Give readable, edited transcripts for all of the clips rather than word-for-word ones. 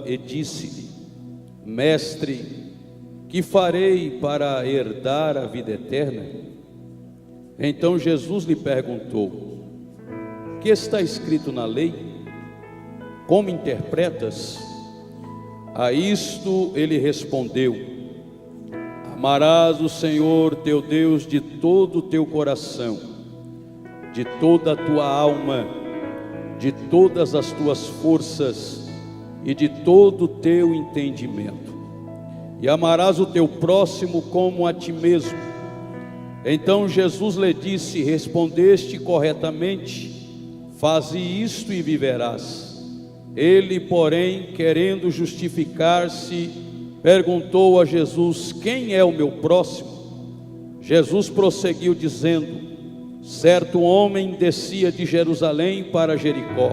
E disse-lhe: Mestre, que farei para herdar a vida eterna? Então Jesus lhe perguntou: que está escrito na lei? Como interpretas? A isto ele respondeu: amarás o Senhor teu Deus de todo o teu coração, de toda a tua alma, de todas as tuas forças e de todo o teu entendimento, e amarás o teu próximo como a ti mesmo. Então Jesus lhe disse: respondeste corretamente, faze isto e viverás. Ele, porém, querendo justificar-se, perguntou a Jesus: quem é o meu próximo? Jesus prosseguiu dizendo: certo homem descia de Jerusalém para Jericó,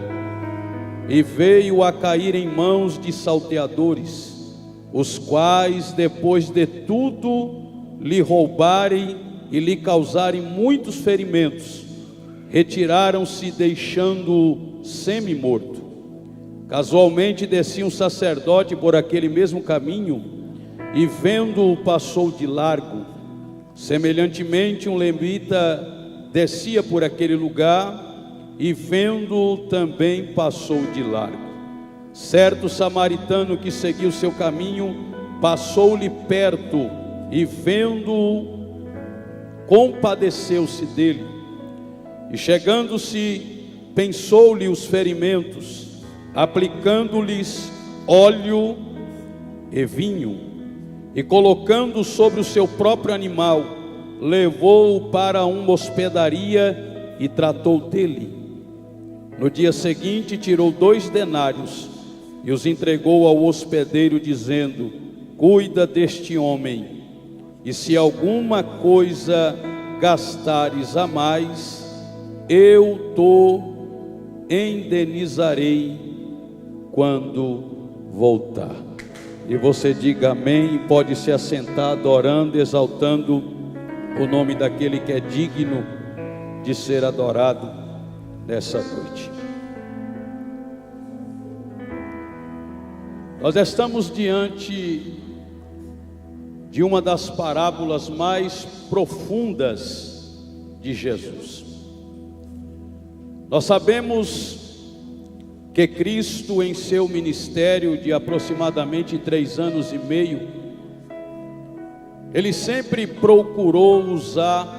e veio a cair em mãos de salteadores, os quais, depois de tudo lhe roubarem e lhe causarem muitos ferimentos, retiraram-se, deixando-o semi-morto. Casualmente descia um sacerdote por aquele mesmo caminho, e vendo-o passou de largo. Semelhantemente um levita descia por aquele lugar, e vendo-o também passou de largo. Certo samaritano que seguiu seu caminho passou-lhe perto, e vendo-o compadeceu-se dele, e chegando-se pensou-lhe os ferimentos, aplicando-lhes óleo e vinho, e colocando sobre o seu próprio animal, levou-o para uma hospedaria e tratou dele. No dia seguinte tirou 2 denários e os entregou ao hospedeiro, dizendo: cuida deste homem, e se alguma coisa gastares a mais, eu te indenizarei quando voltar. E você diga amém, e pode se assentar adorando, exaltando o nome daquele que é digno de ser adorado nessa noite. Nós estamos diante de uma das parábolas mais profundas de Jesus. Nós sabemos que Cristo, em seu ministério de aproximadamente 3 anos e meio, ele sempre procurou usar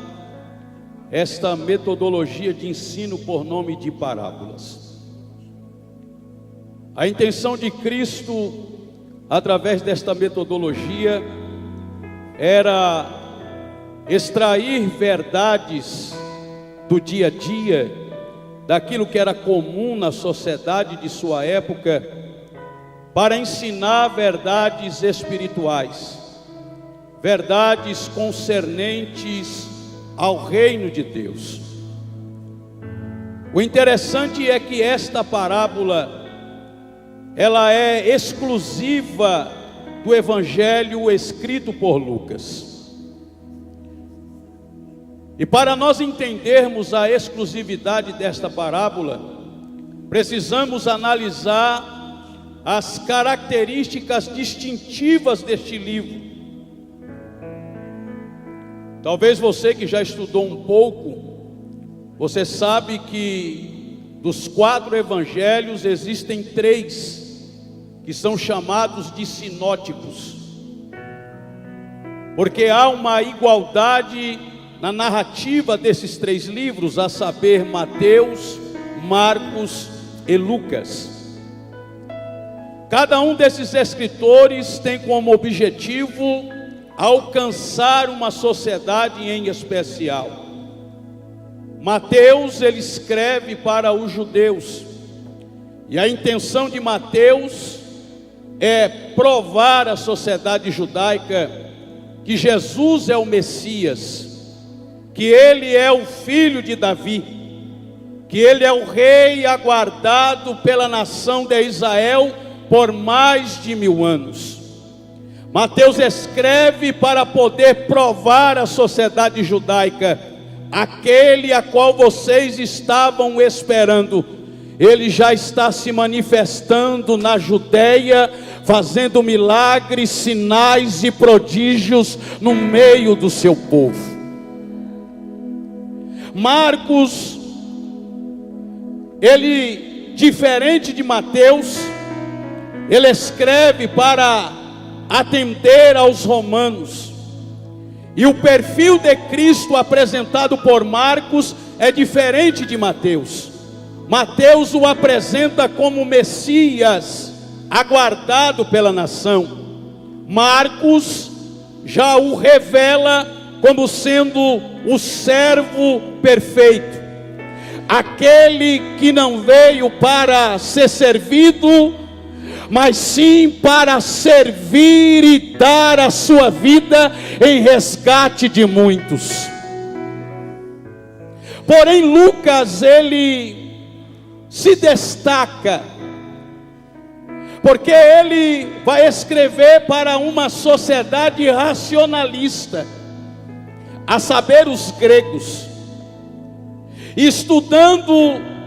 esta metodologia de ensino por nome de parábolas. A intenção de Cristo, através desta metodologia, era extrair verdades do dia a dia, daquilo que era comum na sociedade de sua época, para ensinar verdades espirituais, verdades concernentes ao reino de Deus. O interessante é que esta parábola, ela é exclusiva do evangelho escrito por Lucas. E para nós entendermos a exclusividade desta parábola, precisamos analisar as características distintivas deste livro. Talvez você que já estudou um pouco, você sabe que dos 4 evangelhos existem 3 que são chamados de sinóticos, porque há uma igualdade na narrativa desses 3 livros, a saber, Mateus, Marcos e Lucas. Cada um desses escritores tem como objetivo alcançar uma sociedade em especial. Mateus, ele escreve para os judeus, e a intenção de Mateus é provar à sociedade judaica que Jesus é o Messias, que ele é o filho de Davi, que ele é o rei aguardado pela nação de Israel por mais de 1000 anos. Mateus escreve para poder provar à sociedade judaica: aquele a qual vocês estavam esperando, Ele já está se manifestando na Judeia, fazendo milagres, sinais e prodígios no meio do seu povo. Marcos, ele, diferente de Mateus, ele escreve para atender aos romanos. E o perfil de Cristo apresentado por Marcos é diferente de Mateus. Mateus o apresenta como Messias, aguardado pela nação. Marcos já o revela como sendo o servo perfeito, aquele que não veio para ser servido, mas sim para servir e dar a sua vida em resgate de muitos. Porém, Lucas, ele se destaca, porque ele vai escrever para uma sociedade racionalista, a saber, os gregos. Estudando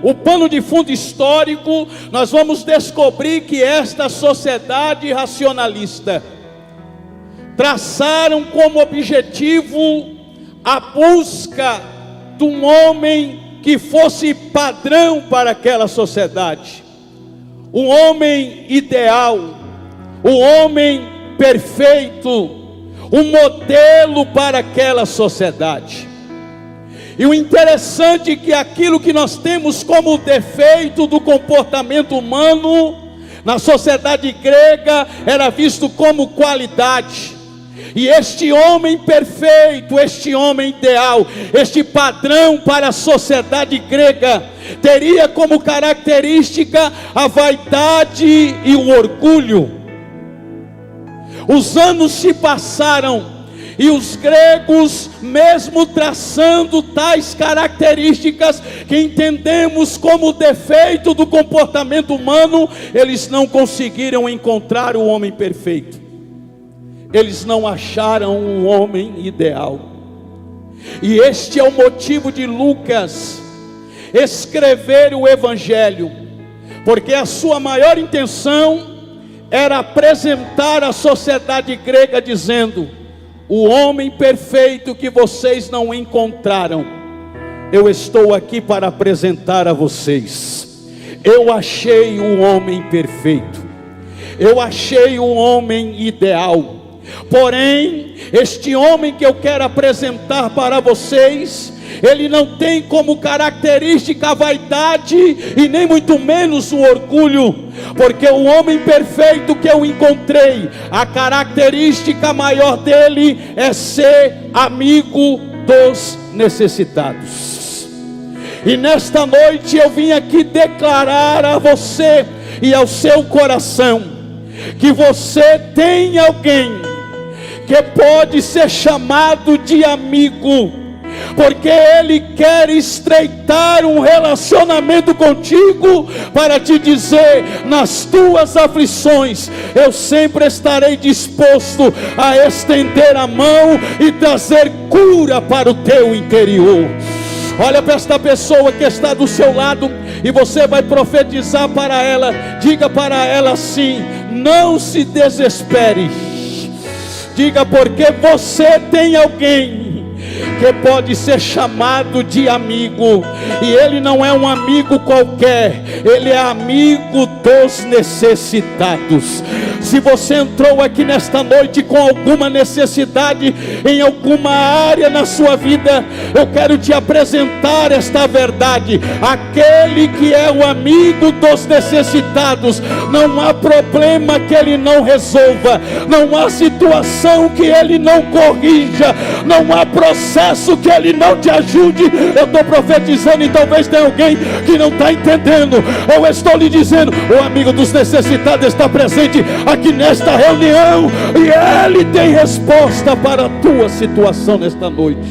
o pano de fundo histórico, nós vamos descobrir que esta sociedade racionalista traçaram como objetivo a busca de um homem que fosse padrão para aquela sociedade, um homem ideal, um homem perfeito, um modelo para aquela sociedade. E o interessante é que aquilo que nós temos como defeito do comportamento humano na sociedade grega era visto como qualidade. E este homem perfeito, este homem ideal, este padrão para a sociedade grega, teria como característica a vaidade e o orgulho. Os anos se passaram e os gregos, mesmo traçando tais características que entendemos como defeito do comportamento humano, eles não conseguiram encontrar o homem perfeito. Eles não acharam um homem ideal. E este é o motivo de Lucas escrever o Evangelho, porque a sua maior intenção era apresentar a sociedade grega dizendo: o homem perfeito que vocês não encontraram, eu estou aqui para apresentar a vocês. Eu achei um homem perfeito, eu achei um homem ideal. Porém, este homem que eu quero apresentar para vocês, ele não tem como característica a vaidade e nem muito menos o orgulho, porque o homem perfeito que eu encontrei, a característica maior dele é ser amigo dos necessitados. E nesta noite eu vim aqui declarar a você e ao seu coração que você tem alguém que pode ser chamado de amigo, porque ele quer estreitar um relacionamento contigo, para te dizer: nas tuas aflições, eu sempre estarei disposto a estender a mão e trazer cura para o teu interior. Olha para esta pessoa que está do seu lado e você vai profetizar para ela. Diga para ela assim: não se desespere. Diga, porque você tem alguém que pode ser chamado de amigo, e ele não é um amigo qualquer, ele é amigo dos necessitados. Se você entrou aqui nesta noite com alguma necessidade em alguma área na sua vida, eu quero te apresentar esta verdade: aquele que é o amigo dos necessitados, não há problema que ele não resolva, não há situação que ele não corrija, não há processo que ele não te ajude. Eu estou profetizando e talvez tenha alguém que não está entendendo. Eu estou lhe dizendo: o amigo dos necessitados está presente aqui nesta reunião, e ele tem resposta para a tua situação nesta noite.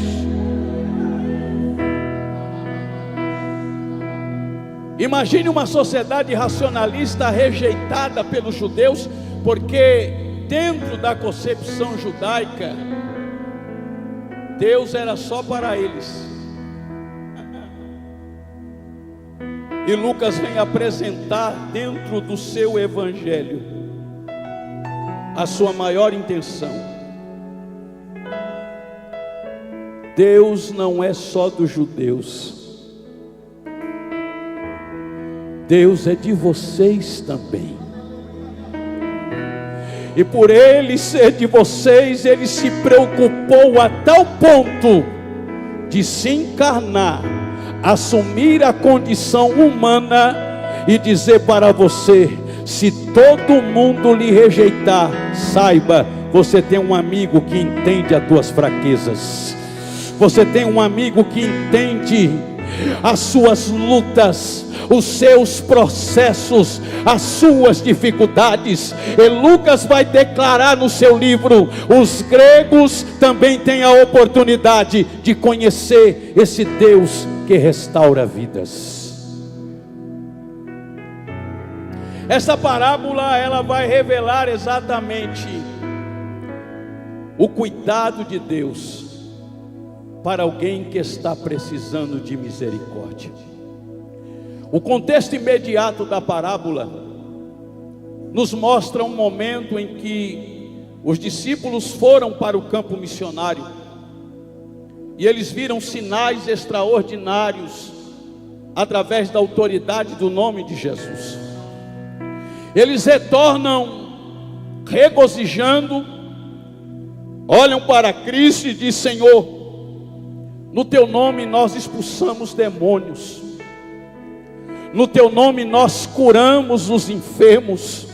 Imagine uma sociedade racionalista rejeitada pelos judeus, porque dentro da concepção judaica, Deus era só para eles. E Lucas vem apresentar dentro do seu evangelho a sua maior intenção. Deus não é só dos judeus, Deus é de vocês também. E por Ele ser de vocês, Ele se preocupou a tal ponto de se encarnar, assumir a condição humana e dizer para você: se todo mundo lhe rejeitar, saiba, você tem um amigo que entende as tuas fraquezas, você tem um amigo que entende as suas lutas, os seus processos, as suas dificuldades. E Lucas vai declarar no seu livro: os gregos também têm a oportunidade de conhecer esse Deus que restaura vidas. Essa parábola, ela vai revelar exatamente o cuidado de Deus para alguém que está precisando de misericórdia. O contexto imediato da parábola nos mostra um momento em que os discípulos foram para o campo missionário e eles viram sinais extraordinários através da autoridade do nome de Jesus. Eles retornam regozijando, olham para Cristo e dizem: Senhor, no teu nome nós expulsamos demônios, no teu nome nós curamos os enfermos,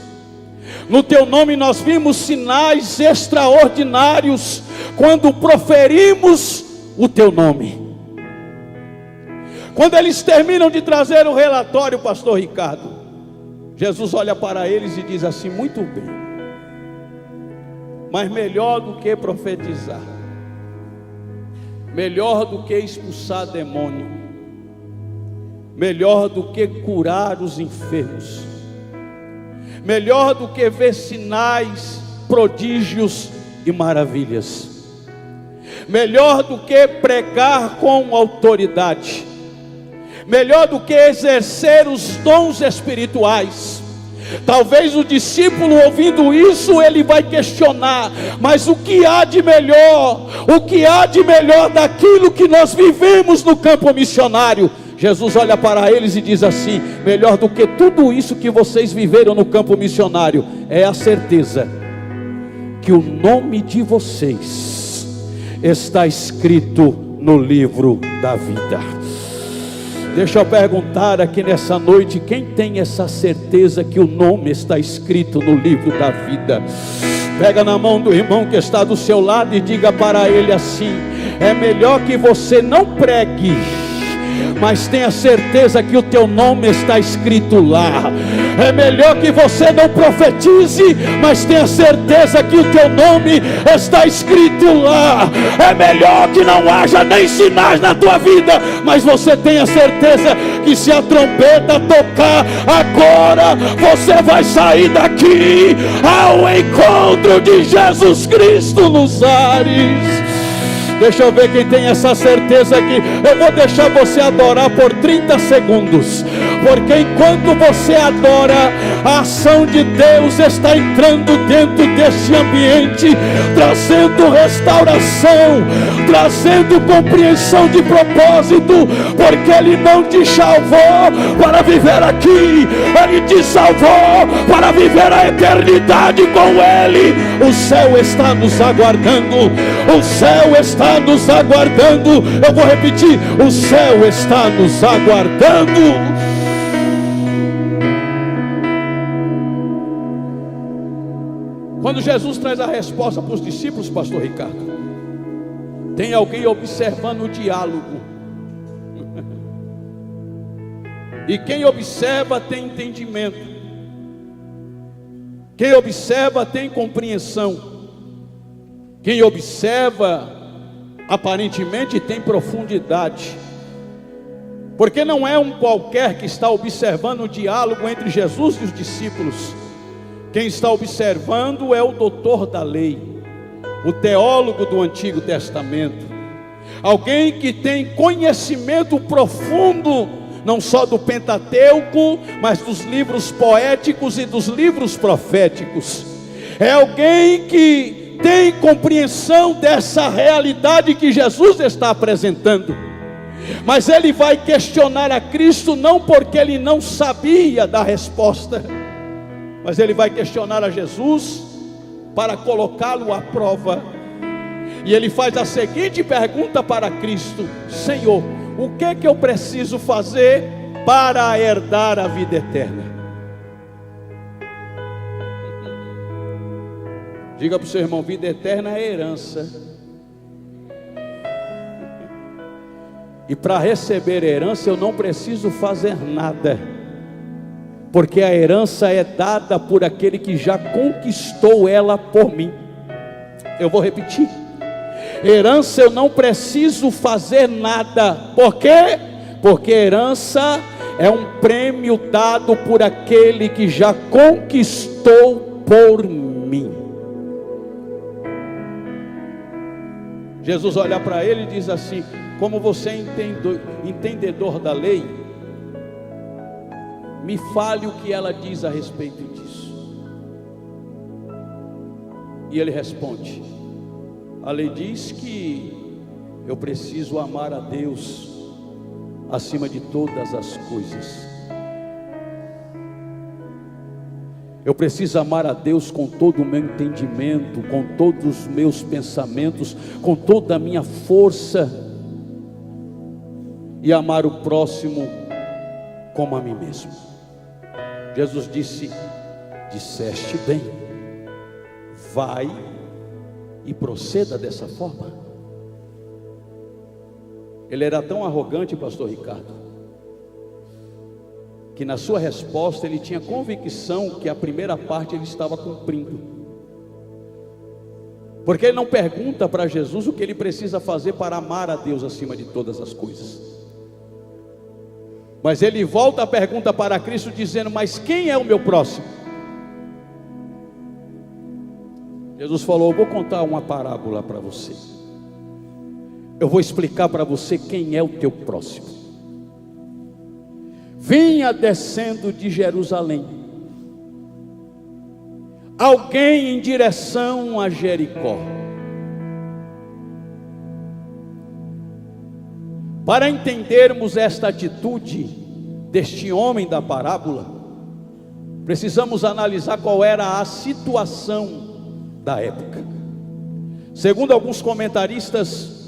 no teu nome nós vimos sinais extraordinários quando proferimos o teu nome. Quando eles terminam de trazer o relatório, pastor Ricardo, Jesus olha para eles e diz assim: muito bem, mas melhor do que profetizar, melhor do que expulsar demônio, melhor do que curar os enfermos, melhor do que ver sinais, prodígios e maravilhas, melhor do que pregar com autoridade, melhor do que exercer os dons espirituais. Talvez o discípulo, ouvindo isso, ele vai questionar: mas o que há de melhor? O que há de melhor daquilo que nós vivemos no campo missionário? Jesus olha para eles e diz assim: melhor do que tudo isso que vocês viveram no campo missionário é a certeza que o nome de vocês está escrito no livro da vida. Deixa eu perguntar aqui nessa noite: quem tem essa certeza que o nome está escrito no livro da vida? Pega na mão do irmão que está do seu lado e diga para ele assim: é melhor que você não pregue, mas tenha certeza que o teu nome está escrito lá. É melhor que você não profetize, mas tenha certeza que o teu nome está escrito lá. É melhor que não haja nem sinais na tua vida, mas você tenha certeza que se a trombeta tocar agora, você vai sair daqui ao encontro de Jesus Cristo nos ares. Deixa eu ver quem tem essa certeza aqui. Eu vou deixar você adorar por 30 segundos, porque enquanto você adora, a ação de Deus está entrando dentro desse ambiente, trazendo restauração, trazendo compreensão de propósito, porque Ele não te salvou para viver aqui, Ele te salvou para viver a eternidade com Ele. O céu está nos aguardando, o céu está nos aguardando. Eu vou repetir: o céu está nos aguardando. Quando Jesus traz a resposta para os discípulos, pastor Ricardo, tem alguém observando o diálogo. E quem observa tem entendimento, quem observa tem compreensão, quem observa aparentemente tem profundidade, porque não é um qualquer que está observando o diálogo entre Jesus e os discípulos. Quem está observando é o doutor da lei, o teólogo do Antigo Testamento, alguém que tem conhecimento profundo não só do Pentateuco, mas dos livros poéticos e dos livros proféticos. É alguém que tem compreensão dessa realidade que Jesus está apresentando. Mas ele vai questionar a Cristo não porque ele não sabia da resposta, mas ele vai questionar a Jesus para colocá-lo à prova. E ele faz a seguinte pergunta para Cristo: Senhor, o que é que eu preciso fazer para herdar a vida eterna? Diga para o seu irmão: vida eterna é herança. E para receber herança eu não preciso fazer nada, porque a herança é dada por aquele que já conquistou ela por mim. Eu vou repetir: herança eu não preciso fazer nada. Por quê? Porque herança é um prêmio dado por aquele que já conquistou por mim. Jesus olha para ele e diz assim: como você é entendedor da lei, me fale o que ela diz a respeito disso. E ele responde: a lei diz que eu preciso amar a Deus acima de todas as coisas. Eu preciso amar a Deus com todo o meu entendimento, com todos os meus pensamentos, com toda a minha força, e amar o próximo como a mim mesmo. Jesus disse: disseste bem, vai e proceda dessa forma. Ele era tão arrogante, pastor Ricardo, que na sua resposta ele tinha convicção que a primeira parte ele estava cumprindo, porque ele não pergunta para Jesus o que ele precisa fazer para amar a Deus acima de todas as coisas, mas ele volta a pergunta para Cristo dizendo: mas quem é o meu próximo? Jesus falou: eu vou contar uma parábola para você, eu vou explicar para você quem é o teu próximo. Vinha descendo de Jerusalém alguém em direção a Jericó. Para entendermos esta atitude deste homem da parábola, precisamos analisar qual era a situação da época. Segundo alguns comentaristas,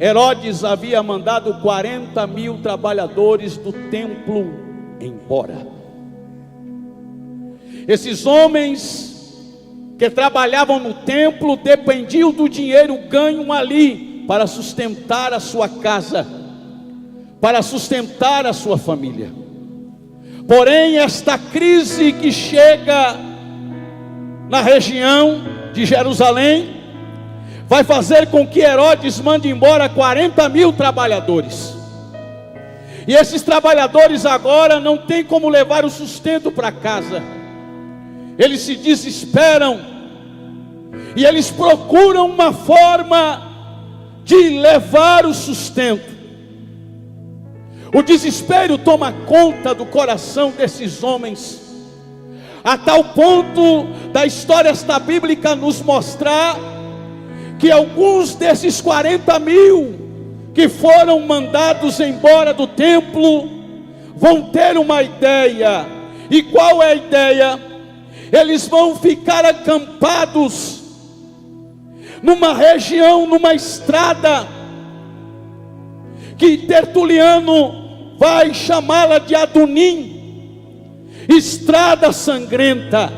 Herodes havia mandado 40.000 trabalhadores do templo embora. Esses homens que trabalhavam no templo dependiam do dinheiro ganho ali para sustentar a sua casa, para sustentar a sua família. Porém, esta crise que chega na região de Jerusalém vai fazer com que Herodes mande embora 40.000 trabalhadores. E esses trabalhadores agora não têm como levar o sustento para casa. Eles se desesperam e eles procuram uma forma de levar o sustento. O desespero toma conta do coração desses homens, a tal ponto da história bíblica nos mostrar que alguns desses 40.000 que foram mandados embora do templo vão ter uma ideia. E qual é a ideia? Eles vão ficar acampados numa região, numa estrada que Tertuliano vai chamá-la de Adunim, estrada sangrenta.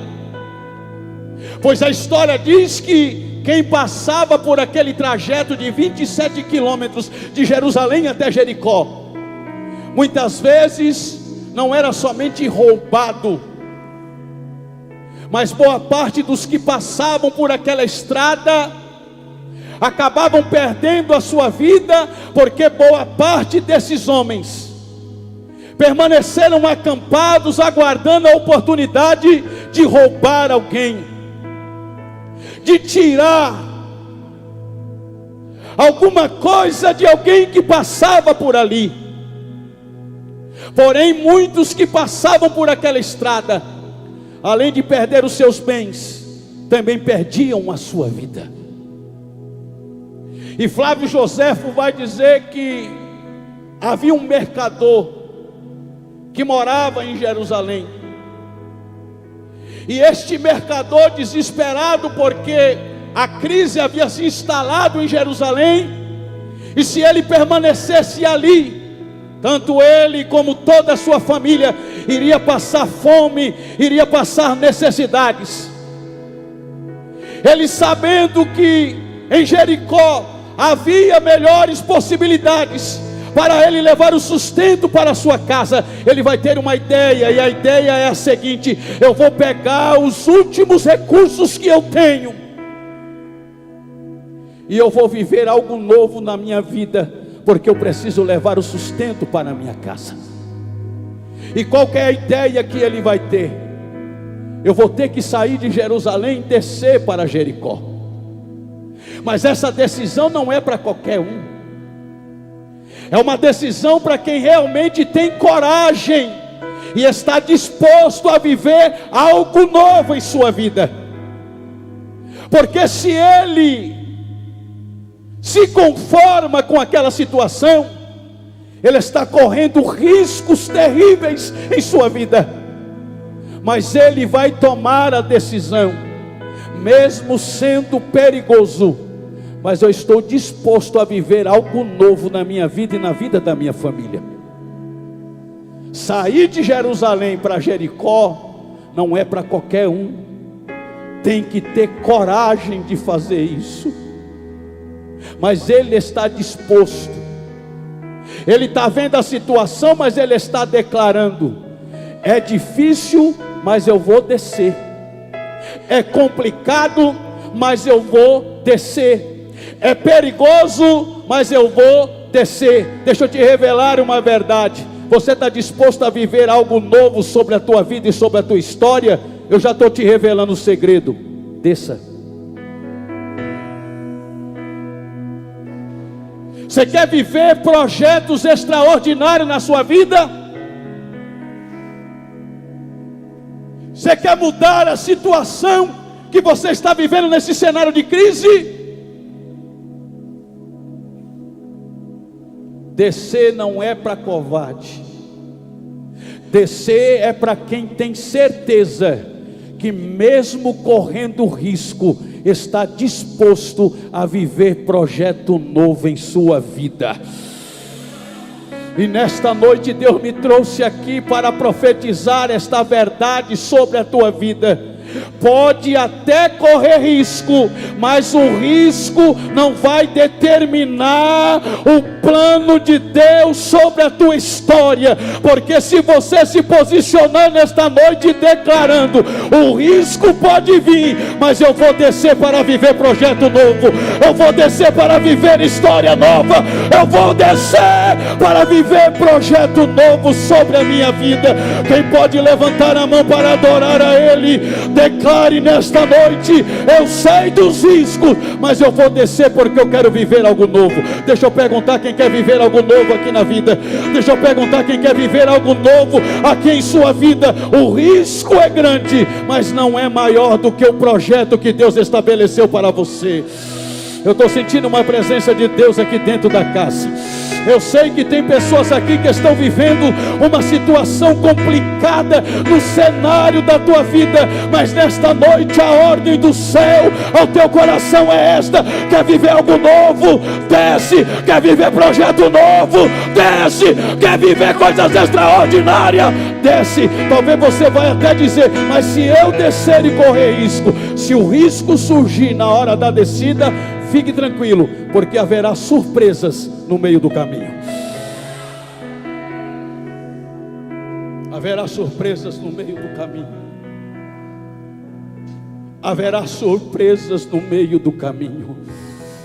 Pois a história diz que quem passava por aquele trajeto de 27 quilômetros de Jerusalém até Jericó, muitas vezes não era somente roubado, mas boa parte dos que passavam por aquela estrada acabavam perdendo a sua vida, porque boa parte desses homens permaneceram acampados, aguardando a oportunidade de roubar alguém, de tirar alguma coisa de alguém que passava por ali. Porém, muitos que passavam por aquela estrada, além de perder os seus bens, também perdiam a sua vida. E Flávio Joséfo vai dizer que havia um mercador que morava em Jerusalém. E este mercador, desesperado porque a crise havia se instalado em Jerusalém, e se ele permanecesse ali, tanto ele como toda a sua família iria passar fome, iria passar necessidades. Ele, sabendo que em Jericó havia melhores possibilidades para ele levar o sustento para a sua casa, ele vai ter uma ideia, e a ideia é a seguinte: eu vou pegar os últimos recursos que eu tenho, e eu vou viver algo novo na minha vida, porque eu preciso levar o sustento para a minha casa. E qual que é a ideia que ele vai ter? Eu vou ter que sair de Jerusalém e descer para Jericó. Mas essa decisão não é para qualquer um. É uma decisão para quem realmente tem coragem e está disposto a viver algo novo em sua vida. Porque se ele se conforma com aquela situação, ele está correndo riscos terríveis em sua vida. Mas ele vai tomar a decisão, mesmo sendo perigoso, mas eu estou disposto a viver algo novo na minha vida e na vida da minha família. Sair de Jerusalém para Jericó não é para qualquer um. Tem que ter coragem de fazer isso. Mas ele está disposto. Ele está vendo a situação, mas ele está declarando: é difícil, mas eu vou descer. É complicado, mas eu vou descer. É perigoso, mas eu vou descer. Deixa eu te revelar uma verdade. Você está disposto a viver algo novo sobre a tua vida e sobre a tua história? Eu já estou te revelando o segredo. Desça. Você quer viver projetos extraordinários na sua vida? Você quer mudar a situação que você está vivendo nesse cenário de crise? Descer não é para covarde. Descer é para quem tem certeza que mesmo correndo risco, está disposto a viver projeto novo em sua vida. E nesta noite Deus me trouxe aqui para profetizar esta verdade sobre a tua vida. Pode até correr risco, mas o risco não vai determinar o plano de Deus sobre a tua história. Porque se você se posicionar nesta noite declarando: o risco pode vir, mas eu vou descer para viver projeto novo, eu vou descer para viver história nova, eu vou descer para viver projeto novo sobre a minha vida. Quem pode levantar a mão para adorar a Ele? Declare nesta noite: eu sei dos riscos, mas eu vou descer porque eu quero viver algo novo. Deixa eu perguntar quem quer viver algo novo aqui na vida. Deixa eu perguntar quem quer viver algo novo aqui em sua vida. O risco é grande, mas não é maior do que o projeto que Deus estabeleceu para você. Eu estou sentindo uma presença de Deus aqui dentro da casa. Eu sei que tem pessoas aqui que estão vivendo uma situação complicada no cenário da tua vida, mas nesta noite a ordem do céu ao teu coração é esta: quer viver algo novo? Desce. Quer viver projeto novo? Desce. Quer viver coisas extraordinárias? Desce. Talvez você vai até dizer: mas se eu descer e correr risco, se o risco surgir na hora da descida, fique tranquilo, porque haverá surpresas no meio do caminho. Haverá surpresas no meio do caminho. Haverá surpresas no meio do caminho.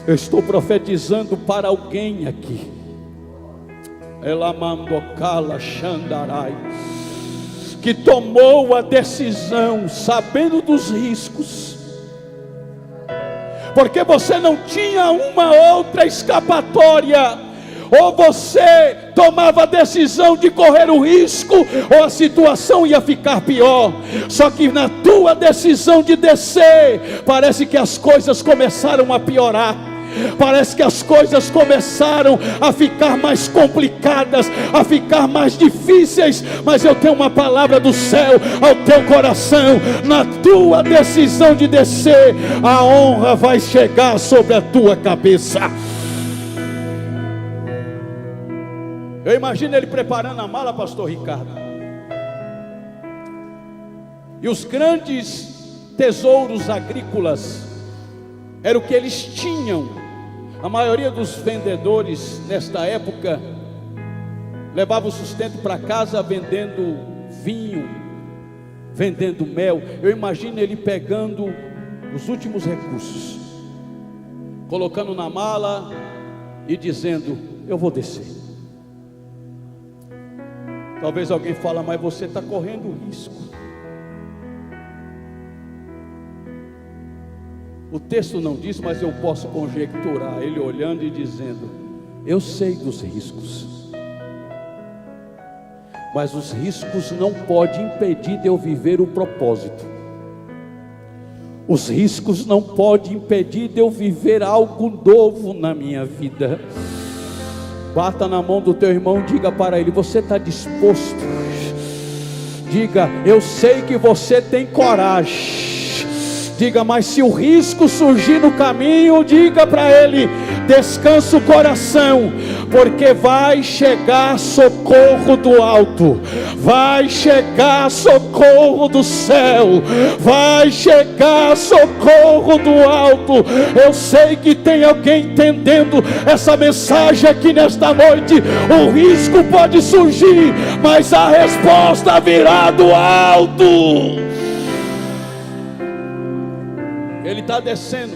Eu estou profetizando para alguém aqui. Elamandocala Xandarai, que tomou a decisão sabendo dos riscos, porque você não tinha uma outra escapatória. Ou você tomava a decisão de correr o risco, ou a situação ia ficar pior. Só que na tua decisão de descer, parece que as coisas começaram a piorar. Parece que as coisas começaram a ficar mais complicadas, a ficar mais difíceis. Mas eu tenho uma palavra do céu ao teu coração: na tua decisão de descer, a honra vai chegar sobre a tua cabeça. Eu imagino ele preparando a mala, pastor Ricardo, e os grandes tesouros agrícolas era o que eles tinham. A maioria dos vendedores nesta época levava o sustento para casa vendendo vinho, vendendo mel. Eu imagino ele pegando os últimos recursos, colocando na mala e dizendo: eu vou descer. Talvez alguém fale: mas você está correndo risco. O texto não diz, mas eu posso conjecturar. Ele olhando e dizendo: eu sei dos riscos, mas os riscos não podem impedir de eu viver o propósito. Os riscos não podem impedir de eu viver algo novo na minha vida. Bata na mão do teu irmão, diga para ele: você está disposto? Diga: eu sei que você tem coragem. Diga: mas se o risco surgir no caminho, diga para ele: descansa o coração, porque vai chegar socorro do alto, vai chegar socorro do céu, vai chegar socorro do alto. Eu sei que tem alguém entendendo essa mensagem aqui nesta noite. O risco pode surgir, mas a resposta virá do alto. Ele está descendo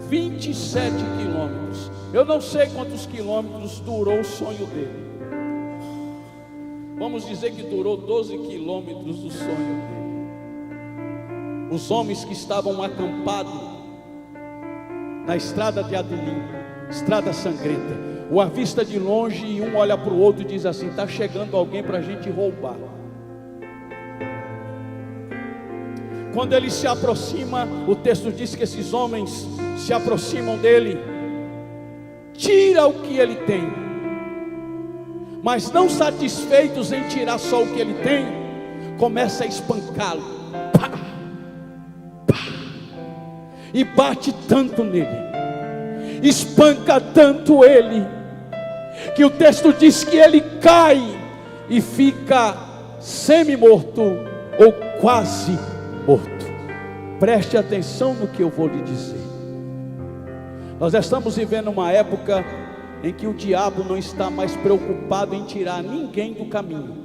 27 quilômetros. Eu não sei quantos quilômetros durou o sonho dele. Vamos dizer que durou 12 quilômetros do sonho dele. Os homens que estavam acampados na estrada de Adelim, estrada sangrenta, o avista de longe e um olha para o outro e diz assim: está chegando alguém para a gente roubar. Quando ele se aproxima, o texto diz que esses homens se aproximam dele, tira o que ele tem, mas não satisfeitos em tirar só o que ele tem, começa a espancá-lo, pá, pá, e bate tanto nele, espanca tanto ele, que o texto diz que ele cai e fica semi-morto ou quase morto. Preste atenção no que eu vou lhe dizer. Nós estamos vivendo uma época em que o diabo não está mais preocupado em tirar ninguém do caminho.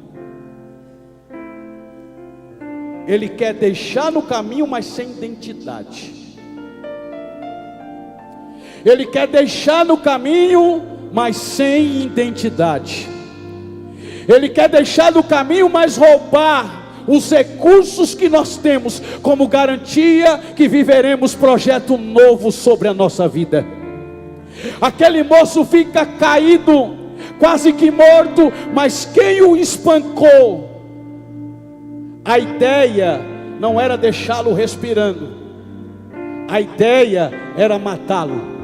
Ele quer deixar no caminho, mas sem identidade. Ele quer deixar no caminho, mas sem identidade. Ele quer deixar no caminho, mas roubar os recursos que nós temos como garantia que viveremos projeto novo sobre a nossa vida. Aquele moço fica caído, quase que morto, mas quem o espancou? A ideia não era deixá-lo respirando, a ideia era matá-lo.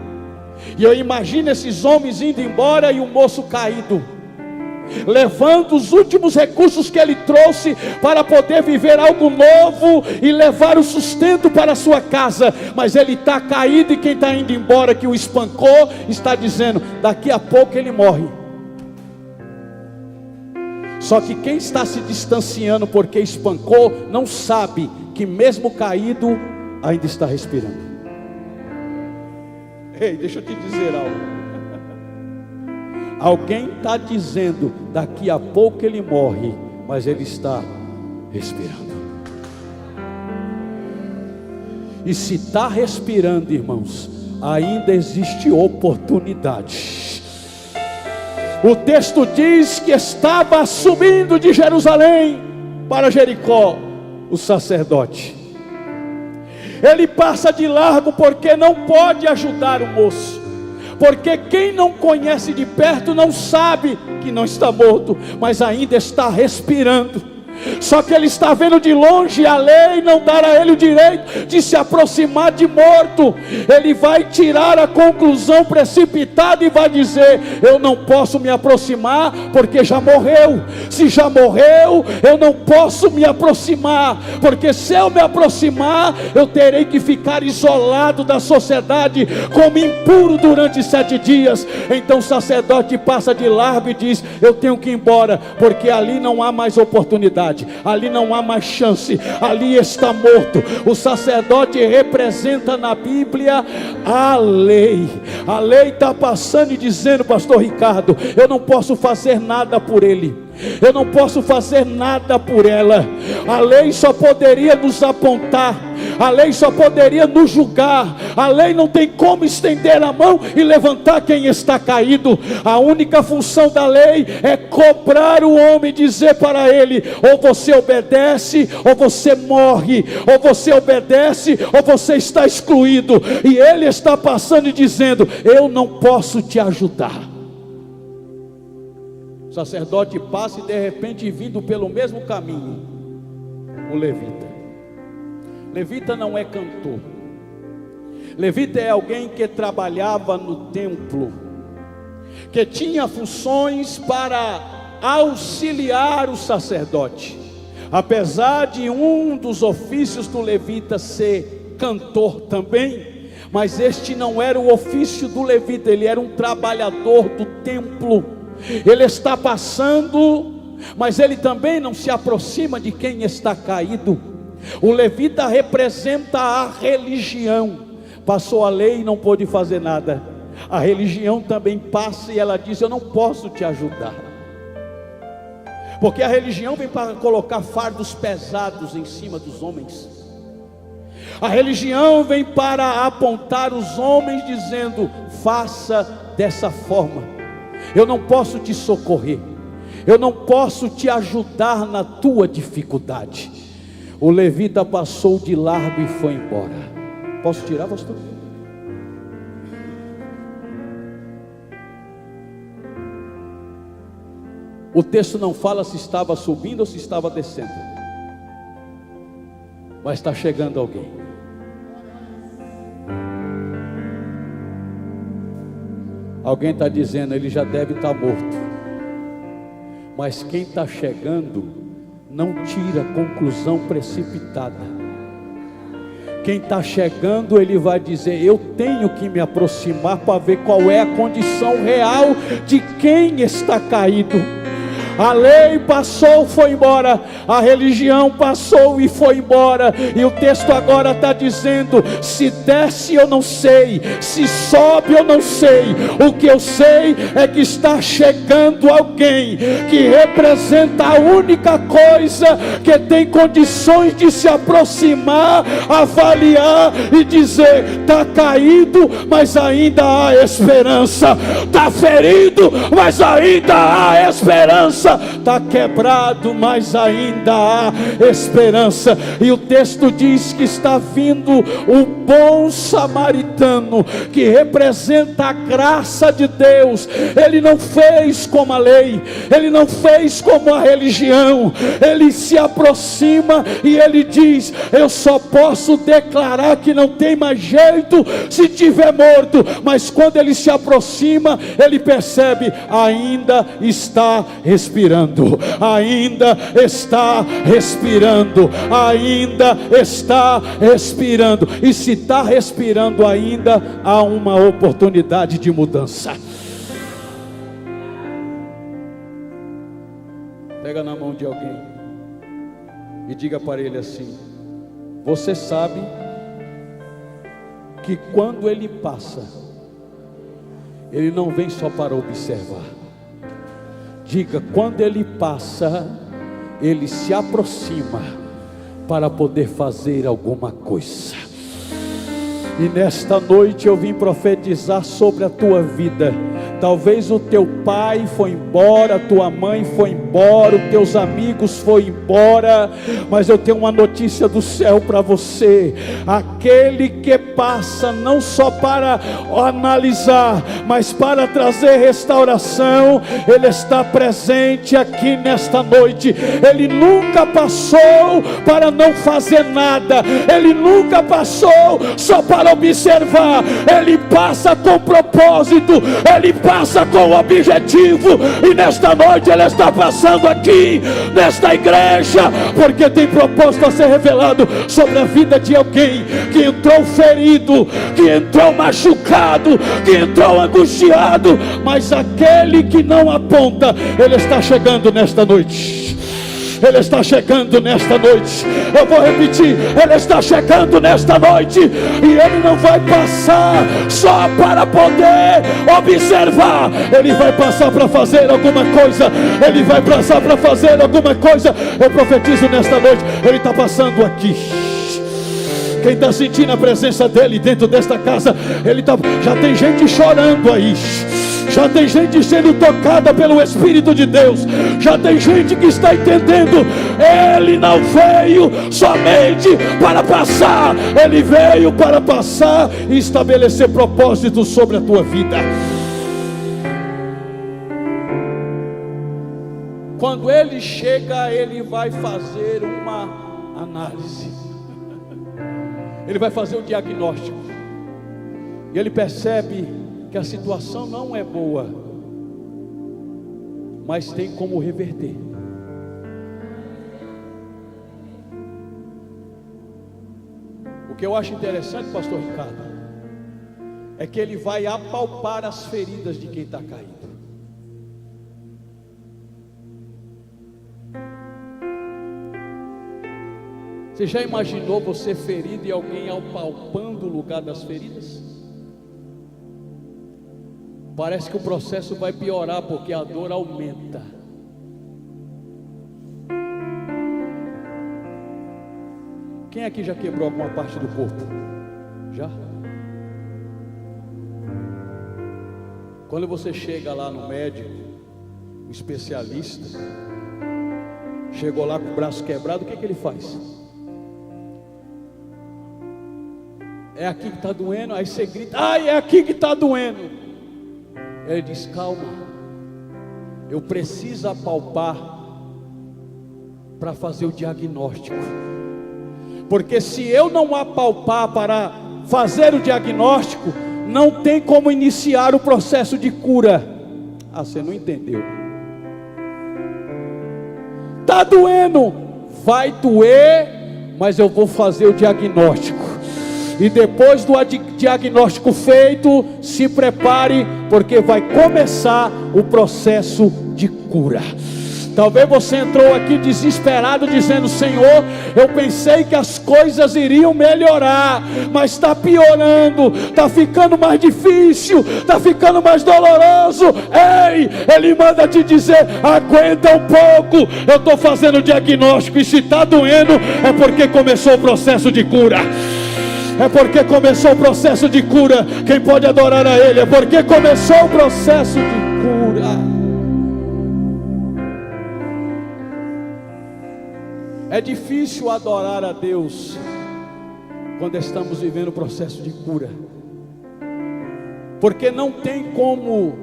E eu imagino esses homens indo embora e o moço caído, levando os últimos recursos que ele trouxe para poder viver algo novo e levar o sustento para a sua casa. Mas ele está caído, e quem está indo embora, que o espancou, está dizendo: daqui a pouco ele morre. Só que quem está se distanciando porque espancou, não sabe que mesmo caído ainda está respirando. Ei, deixa eu te dizer algo. Alguém está dizendo: daqui a pouco ele morre, mas ele está respirando. E se está respirando, irmãos, ainda existe oportunidade. O texto diz que estava subindo de Jerusalém para Jericó o sacerdote. Ele passa de largo porque não pode ajudar o moço, Porque quem não conhece de perto não sabe que não está morto, mas ainda está respirando. Só que ele está vendo de longe, a lei não dará a ele o direito de se aproximar de morto. Ele vai tirar a conclusão precipitada e vai dizer: eu não posso me aproximar porque já morreu. Se já morreu, eu não posso me aproximar, porque se eu me aproximar, eu terei que ficar isolado da sociedade como impuro durante 7 dias. Então o sacerdote passa de largo e diz: eu tenho que ir embora, porque ali não há mais oportunidade, ali não há mais chance, ali está morto. O sacerdote representa na Bíblia a lei. A lei está passando e dizendo: pastor Ricardo, eu não posso fazer nada por ele, eu não posso fazer nada por ela. A lei só poderia nos apontar, a lei só poderia nos julgar. A lei não tem como estender a mão e levantar quem está caído. A única função da lei é cobrar o homem, dizer para ele: ou você obedece ou você morre, ou você obedece ou você está excluído. E ele está passando e dizendo: eu não posso te ajudar. O sacerdote passa e de repente, vindo pelo mesmo caminho, o levita. Levita não é cantor. Levita é alguém que trabalhava no templo, que tinha funções para auxiliar o sacerdote. Apesar de um dos ofícios do levita ser cantor também, mas este não era o ofício do levita, ele era um trabalhador do templo. Ele está passando, mas ele também não se aproxima de quem está caído. O levita representa a religião. Passou a lei e não pôde fazer nada. A religião também passa e ela diz: eu não posso te ajudar. Porque a religião vem para colocar fardos pesados em cima dos homens. A religião vem para apontar os homens dizendo: faça dessa forma. Eu não posso te socorrer, eu não posso te ajudar na tua dificuldade. O levita passou de largo e foi embora. Posso tirar, pastor? O texto não fala se estava subindo ou se estava descendo, mas está chegando alguém. Alguém está dizendo: ele já deve estar morto. Mas quem está chegando não tira conclusão precipitada. Quem está chegando, ele vai dizer: eu tenho que me aproximar para ver qual é a condição real de quem está caído. A lei passou, foi embora. A religião passou e foi embora. E o texto agora está dizendo: se desce eu não sei, se sobe eu não sei. O que eu sei é que está chegando alguém que representa a única coisa que tem condições de se aproximar, avaliar e dizer: está caído, mas ainda há esperança. Está ferido, mas ainda há esperança. Está quebrado, mas ainda há esperança. E o texto diz que está vindo o bom samaritano, que representa a graça de Deus. Ele não fez como a lei, ele não fez como a religião. Ele se aproxima e ele diz: eu só posso declarar que não tem mais jeito se tiver morto. Mas quando ele se aproxima, ele percebe: ainda está respirando, ainda está respirando, ainda está respirando. E se está respirando ainda, há uma oportunidade de mudança. Pega na mão de alguém e diga para ele assim: você sabe que quando ele passa, ele não vem só para observar. Diga: quando ele passa, ele se aproxima para poder fazer alguma coisa. E nesta noite eu vim profetizar sobre a tua vida. Talvez o teu pai foi embora, a tua mãe foi embora, os teus amigos foram embora, mas eu tenho uma notícia do céu para você: aquele que passa não só para analisar, mas para trazer restauração, Ele está presente aqui nesta noite. Ele nunca passou para não fazer nada, Ele nunca passou só para observar, Ele passa com propósito, Ele passa com objetivo, e nesta noite Ele está passando aqui nesta igreja, porque tem propósito a ser revelado sobre a vida de alguém que entrou ferido, que entrou machucado, que entrou angustiado, mas aquele que não aponta, Ele está chegando nesta noite. Ele está chegando nesta noite. Eu vou repetir: Ele está chegando nesta noite, e Ele não vai passar só para poder observar, Ele vai passar para fazer alguma coisa. Ele vai passar para fazer alguma coisa. Eu profetizo nesta noite: Ele está passando aqui. Quem está sentindo a presença dEle dentro desta casa, já tem gente chorando aí, já tem gente sendo tocada pelo Espírito de Deus, já tem gente que está entendendo. Ele não veio somente para passar, Ele veio para passar e estabelecer propósitos sobre a tua vida. Quando Ele chega, Ele vai fazer uma análise, Ele vai fazer o diagnóstico, e Ele percebe que a situação não é boa, mas tem como reverter. O que eu acho interessante, pastor Ricardo, é que Ele vai apalpar as feridas de quem está caído. Você já imaginou você ferido e alguém apalpando o lugar das feridas? Parece que o processo vai piorar, porque a dor aumenta. Quem aqui já quebrou alguma parte do corpo? Já? Quando você chega lá no médico, um especialista, chegou lá com o braço quebrado, o que ele faz? É aqui que está doendo. Aí você grita: ai, é aqui que está doendo. Ele diz: calma, eu preciso apalpar para fazer o diagnóstico, porque se eu não apalpar para fazer o diagnóstico, não tem como iniciar o processo de cura. Ah, você não entendeu. Está doendo, vai doer, mas eu vou fazer o diagnóstico. E depois do diagnóstico feito, se prepare, porque vai começar o processo de cura. Talvez você entrou aqui desesperado, dizendo: Senhor, eu pensei que as coisas iriam melhorar, mas está piorando, está ficando mais difícil, está ficando mais doloroso. Ei, Ele manda te dizer: aguenta um pouco, eu estou fazendo o diagnóstico, e se está doendo, é porque começou o processo de cura. É porque começou o processo de cura. Quem pode adorar a Ele? É porque começou o processo de cura. É difícil adorar a Deus quando estamos vivendo o processo de cura, porque não tem como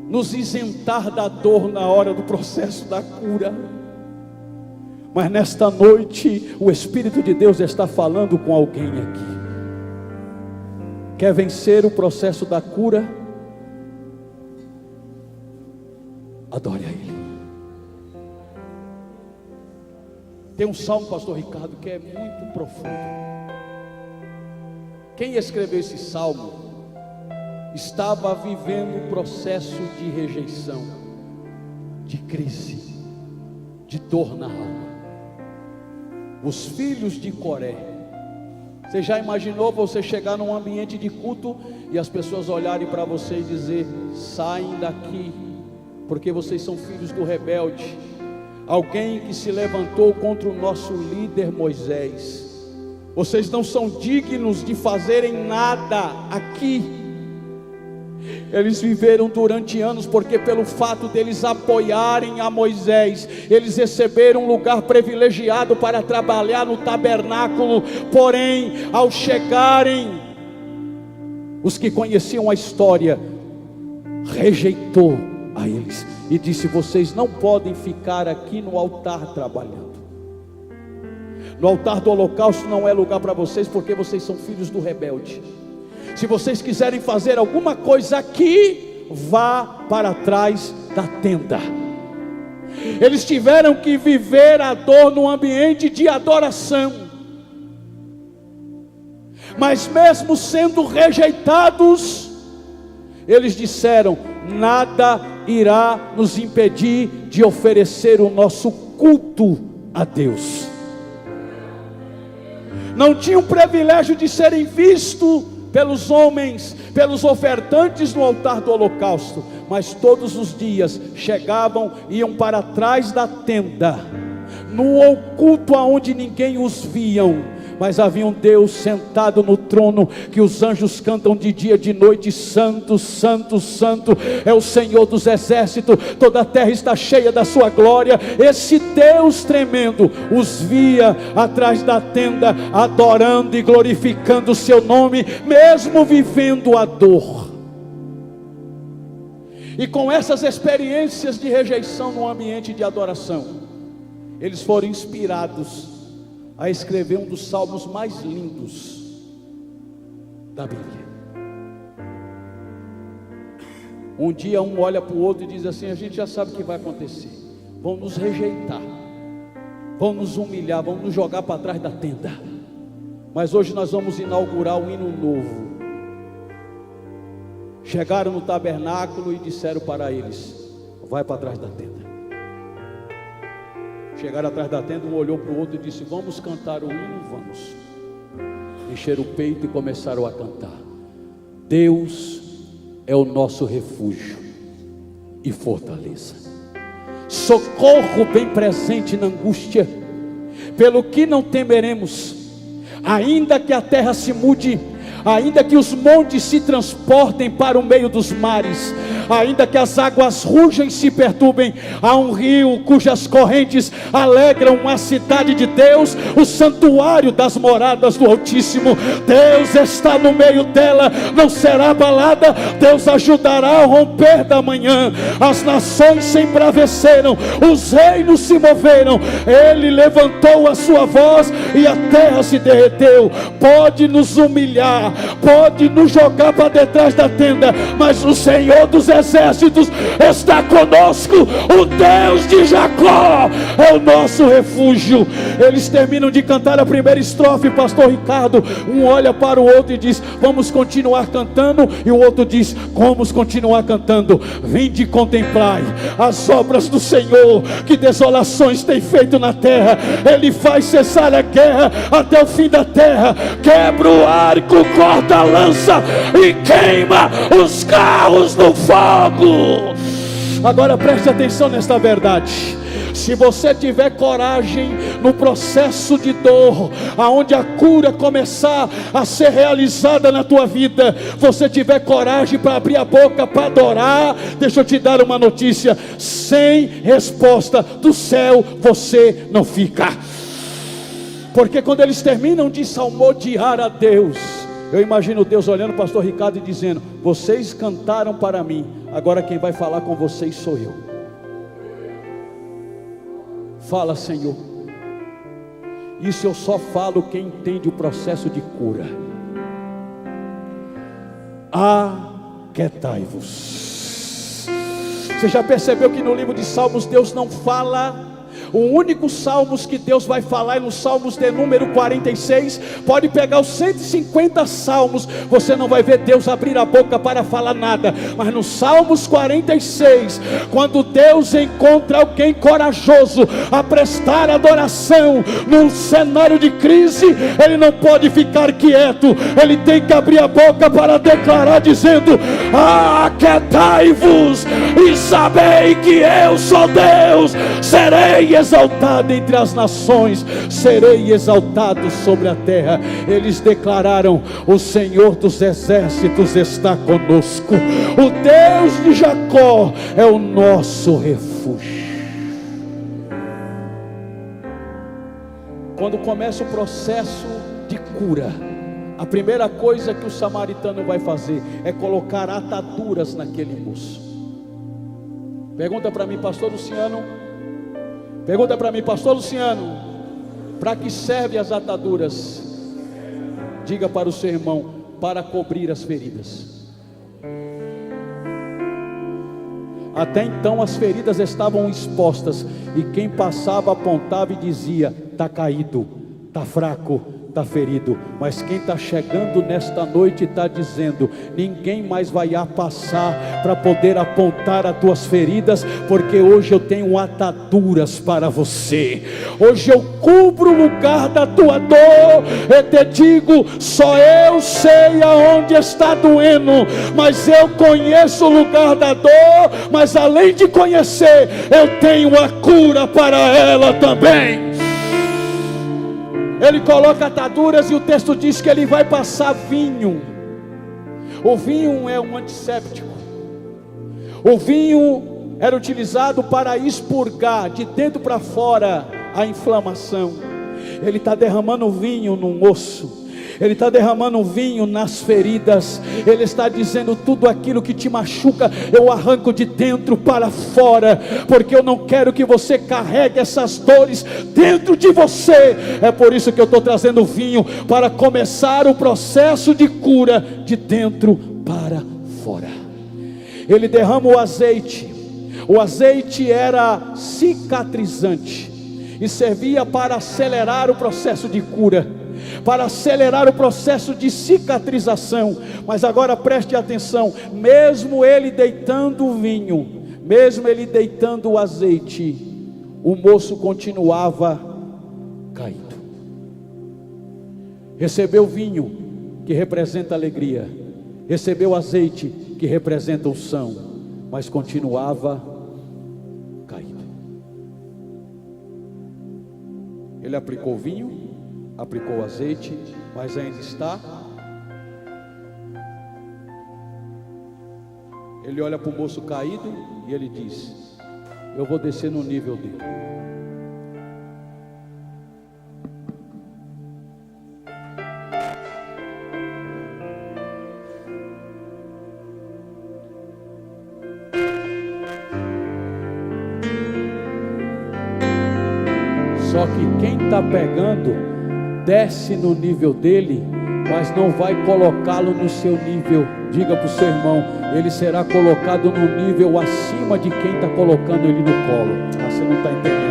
nos isentar da dor na hora do processo da cura. Mas nesta noite, o Espírito de Deus está falando com alguém aqui. Quer vencer o processo da cura? Adore a Ele. Tem um salmo, pastor Ricardo, que é muito profundo. Quem escreveu esse salmo estava vivendo um processo de rejeição, de crise, de dor na alma. Os filhos de Coré. Você já imaginou você chegar num ambiente de culto e as pessoas olharem para você e dizer: saem daqui, porque vocês são filhos do rebelde, alguém que se levantou contra o nosso líder Moisés, vocês não são dignos de fazerem nada aqui. Eles viveram durante anos, porque pelo fato deles apoiarem a Moisés, eles receberam um lugar privilegiado para trabalhar no tabernáculo. Porém, ao chegarem, os que conheciam a história rejeitou a eles e disse: vocês não podem ficar aqui no altar trabalhando. No altar do holocausto não é lugar para vocês, porque vocês são filhos do rebelde. Se vocês quiserem fazer alguma coisa aqui, vá para trás da tenda. Eles tiveram que viver a dor no ambiente de adoração. Mas mesmo sendo rejeitados, eles disseram: nada irá nos impedir de oferecer o nosso culto a Deus. Não tinham o privilégio de serem vistos pelos homens, pelos ofertantes no altar do holocausto, mas todos os dias chegavam, iam para trás da tenda, no oculto aonde ninguém os viam, mas havia um Deus sentado no trono, que os anjos cantam de dia e de noite: santo, santo, santo é o Senhor dos exércitos, toda a terra está cheia da sua glória. Esse Deus tremendo os via atrás da tenda, adorando e glorificando o seu nome, mesmo vivendo a dor. E com essas experiências de rejeição no ambiente de adoração, eles foram inspirados a escrever um dos salmos mais lindos da Bíblia. Um dia um olha para o outro e diz assim: a gente já sabe o que vai acontecer, vão nos rejeitar, vão nos humilhar, vão nos jogar para trás da tenda, mas hoje nós vamos inaugurar um hino novo. Chegaram no tabernáculo e disseram para eles: vai para trás da tenda. Chegaram atrás da tenda, um olhou para o outro e disse: vamos cantar o hino? Vamos. Encheram o peito e começaram a cantar: Deus é o nosso refúgio e fortaleza, socorro bem presente na angústia, pelo que não temeremos, ainda que a terra se mude, ainda que os montes se transportem para o meio dos mares, ainda que as águas rujam e se perturbem, há um rio cujas correntes alegram a cidade de Deus, o santuário das moradas do Altíssimo. Deus está no meio dela, não será abalada. Deus ajudará ao romper da manhã. As nações se embraveceram, os reinos se moveram, Ele levantou a sua voz e a terra se derreteu. Pode nos humilhar, pode nos jogar para detrás da tenda, mas o Senhor dos exércitos está conosco. O Deus de Jacó é o nosso refúgio. Eles terminam de cantar a primeira estrofe, pastor Ricardo. Um olha para o outro e diz: vamos continuar cantando. E o outro diz: vamos continuar cantando. Vinde contemplai as obras do Senhor, que desolações tem feito na terra. Ele faz cessar a guerra até o fim da terra, quebra o arco, corta a lança e queima os carros no fogo. Agora preste atenção nesta verdade: se você tiver coragem no processo de dor, aonde a cura começar a ser realizada na tua vida, você tiver coragem para abrir a boca para adorar, deixa eu te dar uma notícia: sem resposta do céu você não fica. Porque quando eles terminam de salmodiar a Deus, eu imagino Deus olhando para o pastor Ricardo e dizendo: vocês cantaram para mim, agora quem vai falar com vocês sou eu. Fala, Senhor. Isso eu só falo quem entende o processo de cura. Aquietai-vos. Você já percebeu que no livro de Salmos Deus não fala? O único Salmos que Deus vai falar é no Salmos de número 46. Pode pegar os 150 Salmos, você não vai ver Deus abrir a boca para falar nada. Mas no Salmos 46, quando Deus encontra alguém corajoso a prestar adoração num cenário de crise, Ele não pode ficar quieto, Ele tem que abrir a boca para declarar, dizendo: aquietai-vos e sabei que eu sou Deus, serei exaltado entre as nações, serei exaltado sobre a terra. Eles declararam: o Senhor dos exércitos está conosco, o Deus de Jacó é o nosso refúgio. Quando começa o processo de cura, a primeira coisa que o samaritano vai fazer é colocar ataduras naquele moço. Pergunta para mim, pastor Luciano. Pergunta para mim, pastor Luciano, para que servem as ataduras? Diga para o seu irmão: para cobrir as feridas. Até então as feridas estavam expostas, e quem passava apontava e dizia: está caído, está fraco, está ferido. Mas quem está chegando nesta noite está dizendo: ninguém mais vai passar para poder apontar as tuas feridas, porque hoje eu tenho ataduras para você. Hoje eu cubro o lugar da tua dor. Eu te digo: só eu sei aonde está doendo, mas eu conheço o lugar da dor. Mas além de conhecer, eu tenho a cura para ela também. Ele coloca ataduras, e o texto diz que ele vai passar vinho. O vinho é um antisséptico. O vinho era utilizado para expurgar de dentro para fora a inflamação. Ele está derramando vinho no osso. Ele está derramando vinho nas feridas. Ele está dizendo: tudo aquilo que te machuca, eu arranco de dentro para fora, porque eu não quero que você carregue essas dores dentro de você. É por isso que eu estou trazendo vinho, para começar o processo de cura de dentro para fora. Ele derrama o azeite. O azeite era cicatrizante e servia para acelerar o processo de cura, para acelerar o processo de cicatrização. Mas agora preste atenção: mesmo ele deitando o vinho, mesmo ele deitando o azeite, o moço continuava caído. Recebeu o vinho, que representa alegria, recebeu o azeite, que representa unção, mas continuava caído. Ele aplicou o vinho, aplicou o azeite, mas ainda está. Ele olha para o moço caído e ele diz: eu vou descer no nível dele. Só que quem está pegando desce no nível dele, mas não vai colocá-lo no seu nível. Diga para o seu irmão: ele será colocado no nível acima de quem está colocando ele no colo. Você não está entendendo?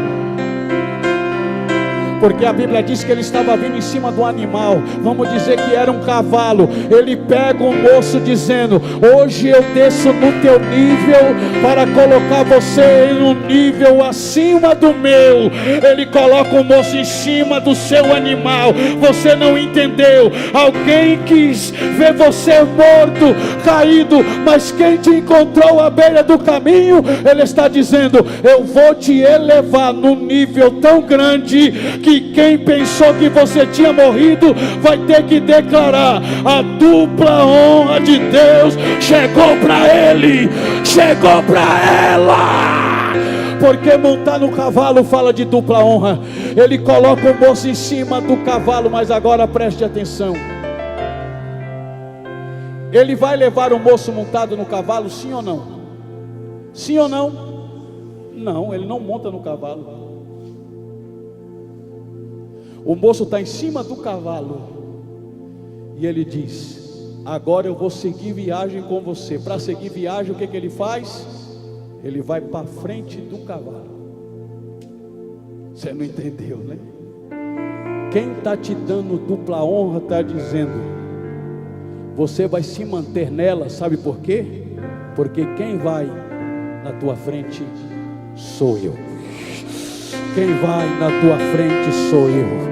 Porque a Bíblia diz que ele estava vindo em cima do animal, vamos dizer que era um cavalo. Ele pega o moço dizendo: hoje eu desço no teu nível para colocar você em um nível acima do meu. Ele coloca o moço em cima do seu animal. Você não entendeu? Alguém quis ver você morto, caído, mas quem te encontrou à beira do caminho, ele está dizendo: eu vou te elevar num nível tão grande que quem pensou que você tinha morrido vai ter que declarar: a dupla honra de Deus chegou para ele, chegou para ela. Porque montar no cavalo fala de dupla honra. Ele coloca o moço em cima do cavalo, mas agora preste atenção: ele vai levar o moço montado no cavalo, sim ou não? Sim ou não? Não, ele não monta no cavalo. O moço está em cima do cavalo e ele diz: agora eu vou seguir viagem com você. Para seguir viagem, o que ele faz? Ele vai para frente do cavalo. Você não entendeu, né? Quem está te dando dupla honra está dizendo: você vai se manter nela. Sabe por quê? Porque quem vai na tua frente sou eu. Quem vai na tua frente sou eu.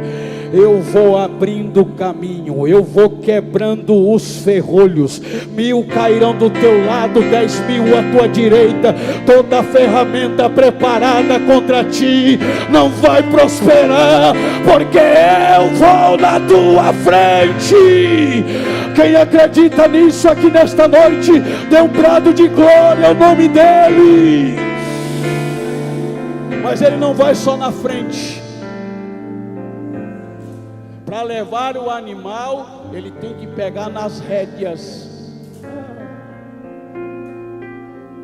eu vou abrindo caminho, eu vou quebrando os ferrolhos. 1000 cairão do teu lado, 10.000 à tua direita. Toda ferramenta preparada contra ti não vai prosperar, porque eu vou na tua frente. Quem acredita nisso aqui nesta noite, dê um brado de glória ao nome dele. Mas ele não vai só na frente. Para levar o animal, ele tem que pegar nas rédeas.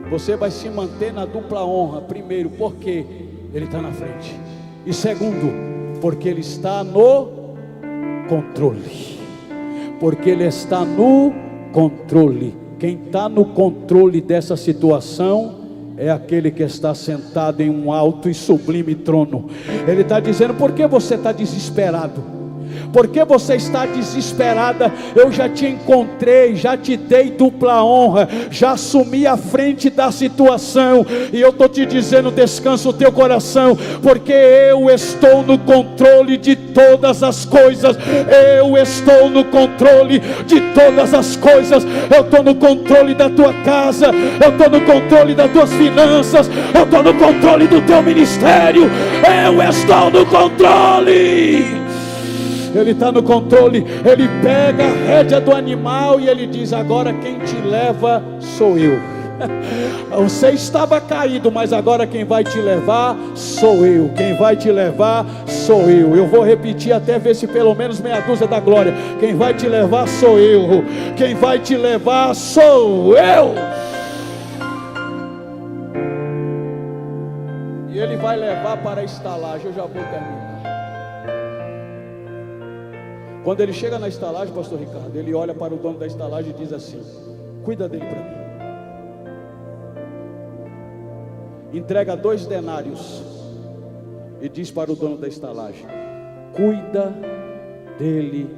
Você vai se manter na dupla honra. Primeiro, porque ele está na frente. E segundo, porque ele está no controle. Porque ele está no controle. Quem está no controle dessa situação é aquele que está sentado em um alto e sublime trono. Ele está dizendo: por que você está desesperado? Por que você está desesperada? Eu já te encontrei, já te dei dupla honra, já assumi a frente da situação, e eu estou te dizendo: descansa o teu coração, porque eu estou no controle de todas as coisas. Eu estou no controle de todas as coisas. Eu estou no controle da tua casa, eu estou no controle das tuas finanças, eu estou no controle do teu ministério. Eu estou no controle. Ele está no controle. Ele pega a rédea do animal e ele diz: agora quem te leva sou eu. Você estava caído, mas agora quem vai te levar sou eu. Quem vai te levar sou eu. Eu vou repetir até ver se pelo menos meia dúzia da glória. Quem vai te levar sou eu. Quem vai te levar sou eu. E ele vai levar para a estalagem. Eu já vou terminar. Quando ele chega na estalagem, pastor Ricardo, ele olha para o dono da estalagem e diz assim: cuida dele para mim. Entrega 2 denários e diz para o dono da estalagem: cuida dele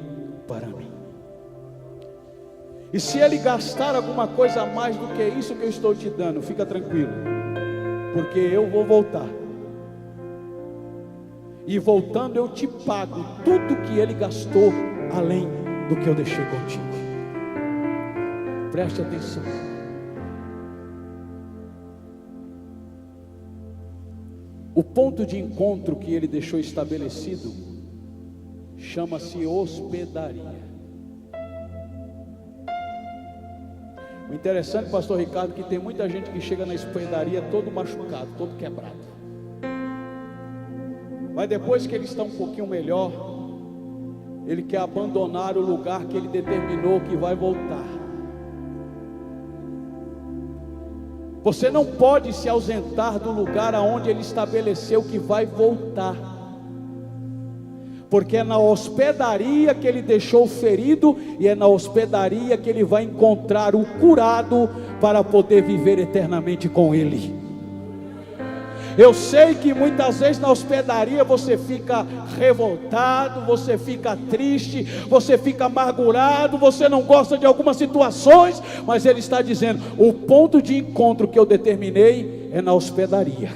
para mim. E se ele gastar alguma coisa a mais do que isso que eu estou te dando, fica tranquilo, porque eu vou voltar. E voltando eu te pago tudo que ele gastou, além do que eu deixei contigo. Preste atenção. O ponto de encontro que ele deixou estabelecido chama-se hospedaria. O interessante, pastor Ricardo, que tem muita gente que chega na hospedaria todo machucado, todo quebrado. Mas depois que ele está um pouquinho melhor, ele quer abandonar o lugar que ele determinou que vai voltar. Você não pode se ausentar do lugar aonde ele estabeleceu que vai voltar, porque é na hospedaria que ele deixou o ferido, e é na hospedaria que ele vai encontrar o curado para poder viver eternamente com ele. Eu sei que muitas vezes na hospedaria você fica revoltado, você fica triste, você fica amargurado, você não gosta de algumas situações, mas ele está dizendo: o ponto de encontro que eu determinei é na hospedaria.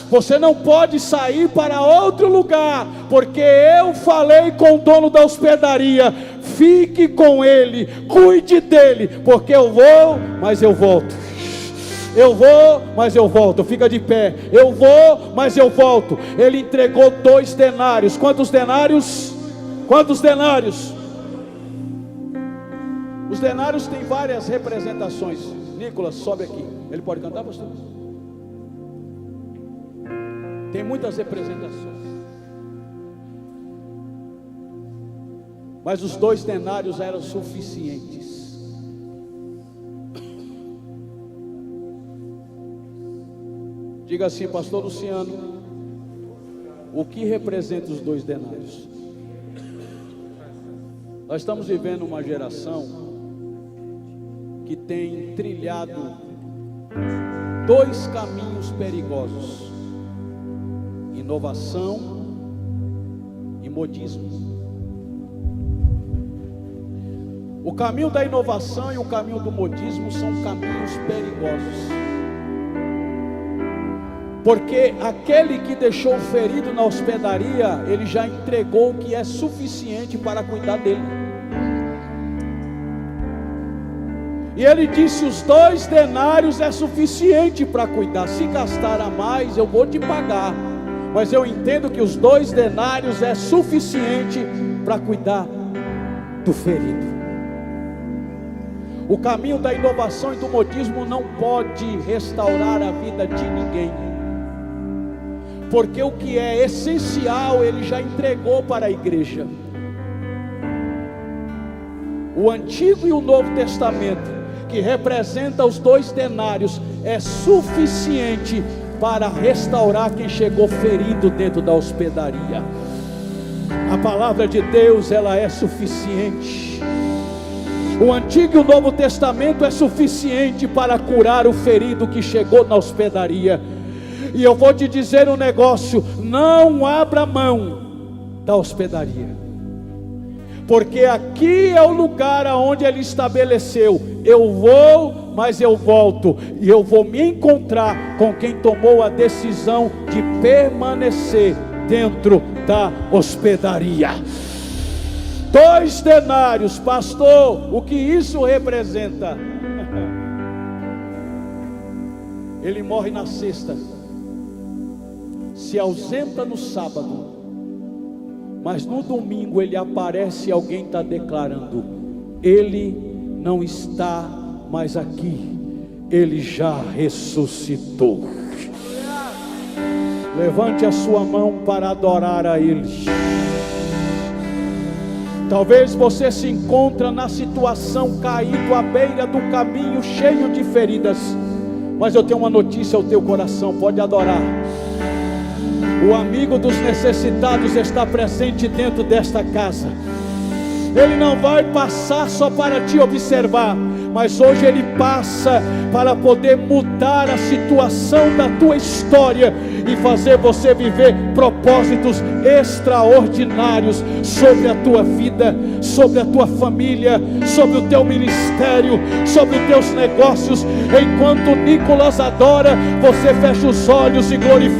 Você não pode sair para outro lugar, porque eu falei com o dono da hospedaria: fique com ele, cuide dele, porque eu vou, mas eu volto. Eu vou, mas eu volto. Fica de pé. Eu vou, mas eu volto. Ele entregou 2 denários. Quantos denários? Quantos denários? Os denários têm várias representações. Nicolas, sobe aqui. Ele pode cantar, pastor? Tem muitas representações. Mas os 2 denários eram suficientes. Diga assim: pastor Luciano, o que representa os 2 denários? Nós estamos vivendo uma geração que tem trilhado 2 caminhos perigosos: inovação e modismo. O caminho da inovação e o caminho do modismo são caminhos perigosos. Porque aquele que deixou o ferido na hospedaria, ele já entregou o que é suficiente para cuidar dele. E ele disse: os 2 denários é suficiente para cuidar. Se gastar a mais, eu vou te pagar, mas eu entendo que os 2 denários é suficiente para cuidar do ferido. O caminho da inovação e do modismo não pode restaurar a vida de ninguém, porque o que é essencial ele já entregou para a igreja. O Antigo e o Novo Testamento, que representa os 2 denários, é suficiente para restaurar quem chegou ferido dentro da hospedaria. A palavra de Deus, ela é suficiente. O Antigo e o Novo Testamento é suficiente para curar o ferido que chegou na hospedaria. E eu vou te dizer um negócio: não abra mão da hospedaria, porque aqui é o lugar aonde ele estabeleceu: eu vou, mas eu volto, e eu vou me encontrar com quem tomou a decisão de permanecer dentro da hospedaria. 2 denários, pastor, o que isso representa? Ele morre na sexta, se ausenta no sábado, mas no domingo ele aparece e alguém está declarando: ele não está mais aqui, ele já ressuscitou. Levante a sua mão para adorar a ele. Talvez você se encontre na situação, caído à beira do caminho, cheio de feridas, mas eu tenho uma notícia ao teu coração: pode adorar. O amigo dos necessitados está presente dentro desta casa. Ele não vai passar só para te observar, mas hoje ele passa para poder mudar a situação da tua história e fazer você viver propósitos extraordinários sobre a tua vida, sobre a tua família, sobre o teu ministério, sobre os teus negócios. Enquanto Nicolas adora, você fecha os olhos e glorifica.